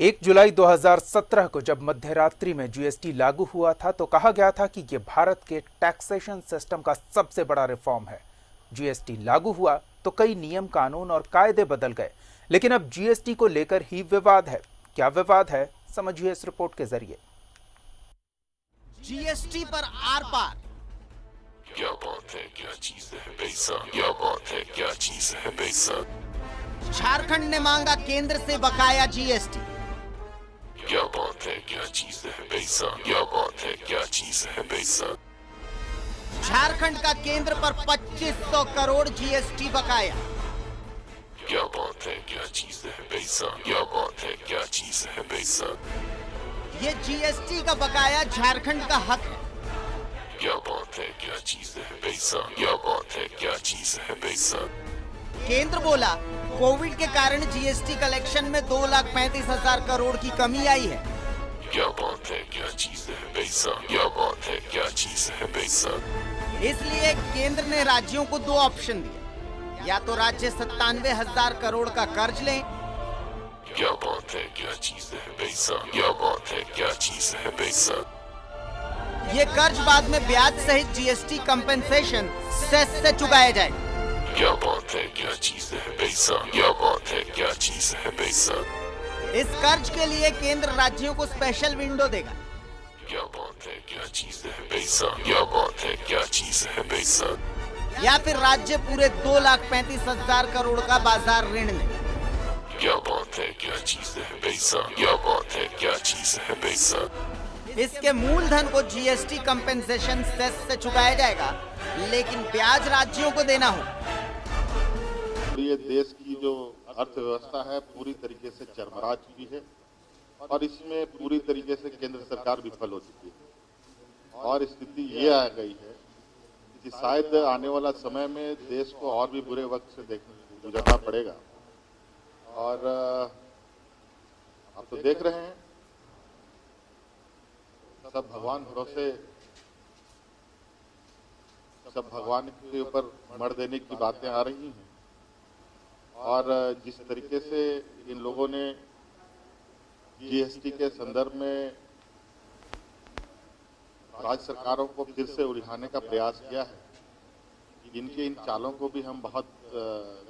1 जुलाई 2017 को जब मध्यरात्रि में जीएसटी लागू हुआ था तो कहा गया था कि ये भारत के टैक्सेशन सिस्टम का सबसे बड़ा रिफॉर्म है। जीएसटी लागू हुआ तो कई नियम कानून और कायदे बदल गए, लेकिन अब जीएसटी को लेकर ही विवाद है। क्या विवाद है, समझिए इस रिपोर्ट के जरिए। जीएसटी पर आर पार। क्या बात है, क्या चीज है पैसा, क्या बात है, क्या चीज है पैसा। झारखंड ने मांगा केंद्र से बकाया जीएसटी। क्या बात है, क्या चीज है पैसा, क्या बात है, क्या चीज है पैसा। झारखंड का केंद्र पर 2500 करोड़ जीएसटी बकाया। क्या बात है, क्या चीज है पैसा, क्या बात है, क्या चीज है पैसा। ये जीएसटी का बकाया झारखंड का हक है। क्या बात है, क्या चीज है पैसा, क्या बात है, क्या चीज है पैसा। केंद्र बोला कोविड के कारण जीएसटी कलेक्शन में 2,35,000 करोड़ की कमी आई है। क्या बात है, क्या चीज है पैसा, क्या बात है, क्या चीज है पैसा। इसलिए केंद्र ने राज्यों को दो ऑप्शन दिए, या तो राज्य 97,000 करोड़ का कर्ज लें। क्या बात है, क्या चीज है पैसा, क्या बात है, क्या चीज है पैसा। ये कर्ज बाद में ब्याज सहित जीएसटी कंपेंसेशन सेस से चुकाया जाए। क्या बात है, क्या चीज है पैसा, क्या बात है, क्या चीज है पैसा। इस कर्ज के लिए केंद्र राज्यों को स्पेशल विंडो देगा। क्या बात है, क्या चीज है पैसा, क्या बात है, क्या चीज है पैसा। या फिर राज्य पूरे 2,35,000 करोड़ का बाजार ऋण ले। क्या बात है, क्या चीज है पैसा, क्या बात है, क्या चीज है पैसा। इसके मूलधन को जीएसटी कंपेंसेशन सेस से चुकाया जाएगा, लेकिन ब्याज राज्यों को देना हो। ये देश की जो अर्थव्यवस्था है पूरी तरीके से चरमरा चुकी है और इसमें पूरी तरीके से केंद्र सरकार विफल हो चुकी है और स्थिति ये आ गई है कि शायद आने वाला समय में देश को और भी बुरे वक्त से गुजरना पड़ेगा। और आप तो देख रहे हैं सब भगवान भरोसे, सब भगवान के ऊपर मर देने की बातें आ रही हैं और जिस तरीके से इन लोगों ने जीएसटी के संदर्भ में राज्य सरकारों को फिर से उलझाने का प्रयास किया है, इनके इन चालों को भी हम बहुत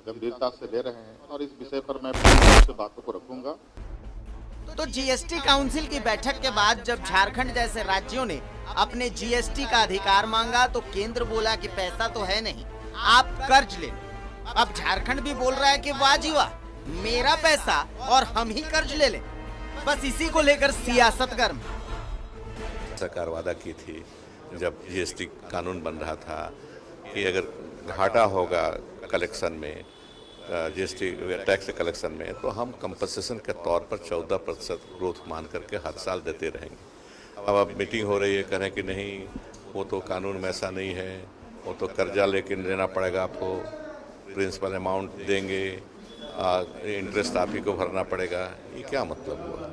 गंभीरता से ले रहे हैं और इस विषय पर मैं पूरी रूप से बातों को रखूंगा। तो जीएसटी काउंसिल की बैठक के बाद जब झारखंड जैसे राज्यों ने अपने जीएसटी का अधिकार मांगा तो केंद्र बोला कि पैसा तो है नहीं, आप कर्ज ले। अब झारखंड भी बोल रहा है कि वाह जी वाह, मेरा पैसा और हम ही कर्ज ले लें। बस इसी को लेकर सियासत गर्म। सरकार वादा की थी जब जीएसटी कानून बन रहा था कि अगर घाटा होगा कलेक्शन में, जीएसटी टैक्स कलेक्शन में, तो हम कंपनसेशन के तौर पर 14% ग्रोथ मान करके हर साल देते रहेंगे। अब मीटिंग हो रही है, कह रहे हैं कि नहीं वो तो कानून में ऐसा नहीं है, वो तो कर्जा लेकिन देना पड़ेगा आपको, प्रिंसिपल अमाउंट देंगे, इंटरेस्ट आप ही को भरना पड़ेगा। ये क्या मतलब हुआ?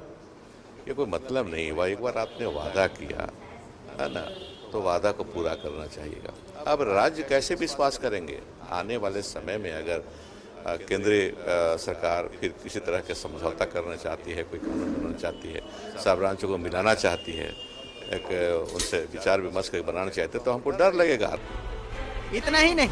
ये कोई मतलब नहीं हुआ। एक बार आपने वादा किया है ना, तो वादा को पूरा करना चाहिएगा। अब राज्य कैसे विश्वास करेंगे? आने वाले समय में अगर केंद्रीय सरकार फिर किसी तरह के समझौता करना चाहती है, कोई कानून बनाना चाहती है, सब राज्यों को मिलाना चाहती है, एक उनसे विचार विमर्श करके बनाना चाहते, तो हमको डर लगेगा। इतना ही नहीं,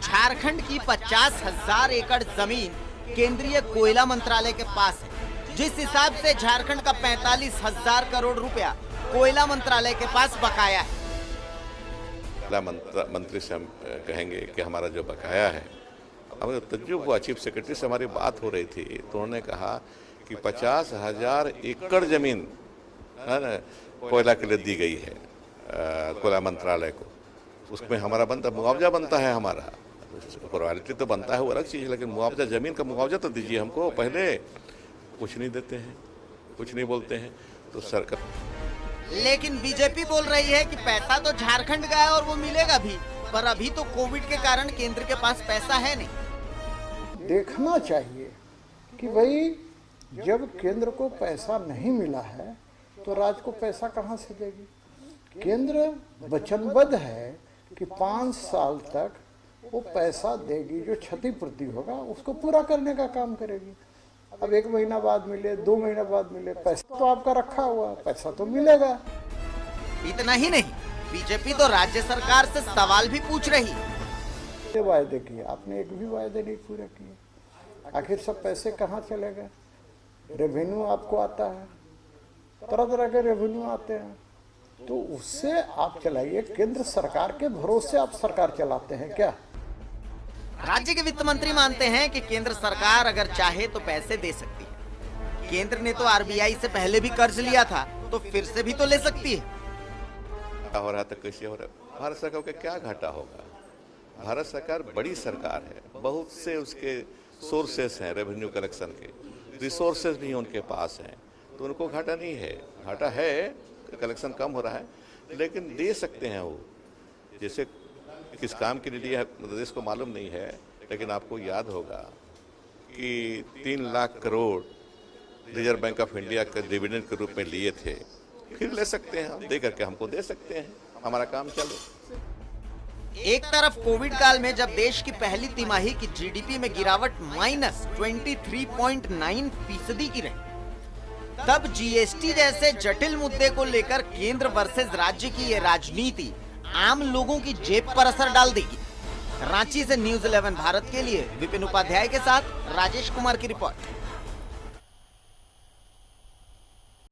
झारखंड की 50,000 एकड़ जमीन केंद्रीय कोयला मंत्रालय के पास है। जिस हिसाब से झारखंड का 45,000 करोड़ रुपया कोयला मंत्रालय के पास बकाया है। मंत्री से हम कहेंगे कि हमारा जो बकाया है, हमें तजुब हुआ, चीफ सेक्रेटरी से हमारी बात हो रही थी तो उन्होंने कहा कि 50,000 एकड़ जमीन है ना कोयला के लिए दी गई है कोयला मंत्रालय को। उसमें हमारा मुआवजा बनता है, हमारा रॉयल्टी तो बनता है, वो अलग चीज़ है, लेकिन मुआवजा, जमीन का मुआवजा तो दीजिए हमको पहले। कुछ नहीं देते हैं, कुछ नहीं बोलते हैं तो सरकार। लेकिन बीजेपी बोल रही है कि पैसा तो झारखंड का है और वो मिलेगा भी, पर अभी तो कोविड के कारण केंद्र के पास पैसा है नहीं। देखना चाहिए कि भाई जब केंद्र को पैसा नहीं मिला है तो राज्य को पैसा कहाँ से देगी। केंद्र वचनबद्ध है कि 5 साल तक वो पैसा देगी, जो क्षतिपूर्ति होगा उसको पूरा करने का काम करेगी। अब 1 महीना बाद मिले, 2 महीना बाद मिले, पैसा तो आपका रखा हुआ है, पैसा तो मिलेगा। इतना ही नहीं, बीजेपी तो राज्य सरकार से सवाल भी पूछ रही है। ये वायदे किए, आपने एक भी वायदे नहीं पूरे किए। आखिर सब पैसे कहाँ चले गए? रेवेन्यू आपको आता है, तरह तरह के रेवेन्यू आते हैं, तो उससे आप चलाइए। केंद्र सरकार के भरोसे आप सरकार चलाते हैं क्या? राज्य के वित्त मंत्री मानते हैं कि केंद्र सरकार अगर चाहे तो पैसे दे सकती है। केंद्र ने तो आरबीआई से पहले भी कर्ज लिया था, तो फिर से भी तो ले सकती है। क्या हो रहा था, कैसे हो रहा है, भारत सरकार का क्या घाटा होगा? भारत सरकार बड़ी सरकार है, बहुत से उसके सोर्सेस हैं रेवेन्यू कलेक्शन के, रिसोर्सेज भी उनके पास हैं, तो उनको घाटा नहीं है। घाटा है, कलेक्शन कम हो रहा है, लेकिन दे सकते हैं वो। जैसे किस काम के लिए दिया देश को मालूम नहीं है, लेकिन आपको याद होगा कि 3 lakh crore reserve bank of India के डिविडेंड के रूप में लिए थे, फिर ले सकते हैं हम, दे करके हमको दे सकते हैं, हमारा काम चले। एक तरफ कोविड काल में जब देश की पहली तिमाही की जीडीपी में गिरावट -23.9% की रही, तब जीएसटी जैसे जटिल मुद्दे को लेकर केंद्र वर्सेस राज्य की ये राजनीति आम लोगों की जेब पर असर डाल देगी। रांची से न्यूज़ 11 भारत के लिए विपिन उपाध्याय के साथ राजेश कुमार की रिपोर्ट।